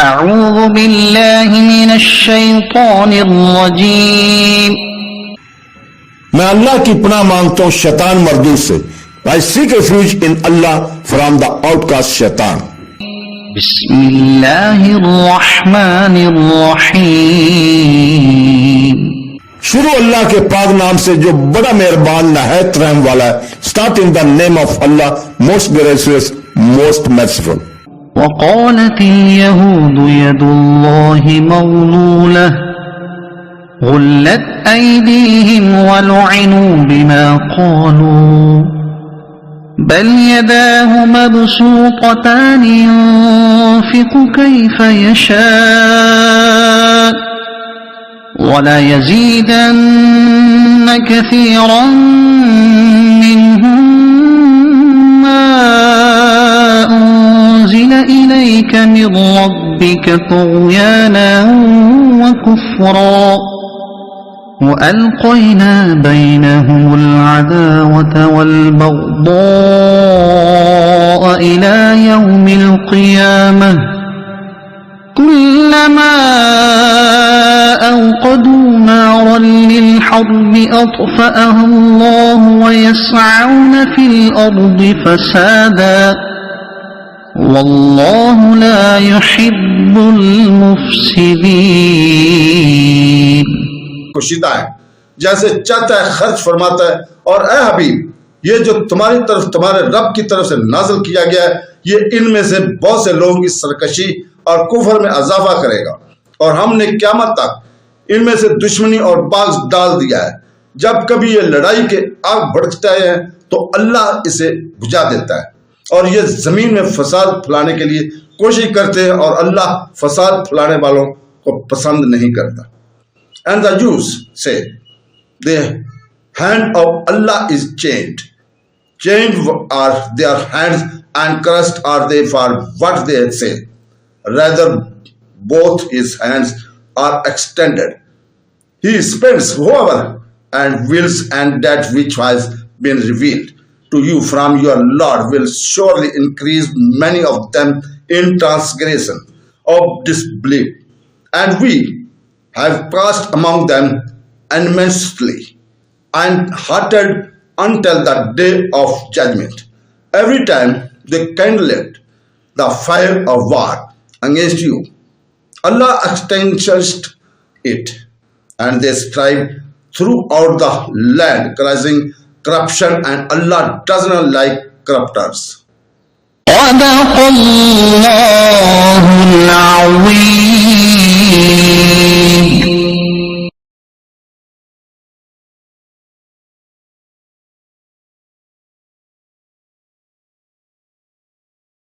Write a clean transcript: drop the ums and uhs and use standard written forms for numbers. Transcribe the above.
अऊज़ु बिल्लाहि मिनश शैतानिर रजीम। मैं अल्लाह की पनाह मांगता हूँ शैतान मर्दूद से। I seek refuge in Allah from the outcast शैतान। बिस्मिल्लाहिर रहमानिर रहीम। शुरू अल्लाह के पाक नाम से जो बड़ा मेहरबान नहायत रहम वाला है। Start in the name of Allah most gracious most merciful. वक़ालतिल यहूदु यदुल्लाहि मग़लूलह गुल्लत अयदीहिम वलुइनु बिमा क़ालू बल यदाहु मबसूततान युन्फ़िक़ु कैफ़ यशाअ वला यज़ीदन्न कसीरन मिन्हुम मा उन्ज़िल इलैक मिन रब्बिक तुग़यानन व कुफ़्रा वअल्क़यना बैनहुमुल अदावत वल बग़्दाअ इला यौमिल क़ियामह कुल्लमा अवक़दू नारन लिल-हर्बि अत्फ़अहा अल्लाहु व यस्अऊन फिल अर्दि फ़सादा वल्लाहु ला युहिब्बुल मुफ़्सिदीन। पोशीदा है जैसे चाहता है खर्च फरमाता है। और ए हबीब, ये जो तुम्हारी तरफ तुम्हारे रब की तरफ से नाज़िल किया गया है, ये इनमें से बहुत से लोगों की सरकशी और कुफर में इजाफा करेगा। और हमने क़यामत तक इनमें से दुश्मनी और बाग़ डाल दिया है। जब कभी ये लड़ाई के आग भड़कता है तो अल्लाह इसे बुझा देता है और ये जमीन में फसाद फैलाने के लिए कोशिश करते हैं और अल्लाह फसाद फैलाने वालों को पसंद नहीं करता। And the Jews say, the hand of Allah is chained. Chained are their hands and cursed are they for what they say. Rather, both his hands are extended. He spends whoever and wills, and that which has been revealed to you from your Lord will surely increase many of them in transgression of disbelief. And we have passed among them immensely and hearted until the day of judgment. Every time they kindled the fire of war against you, Allah extinguished it, and they strive throughout the land, causing corruption, and Allah does not like corruptors. صدق الله العظيم।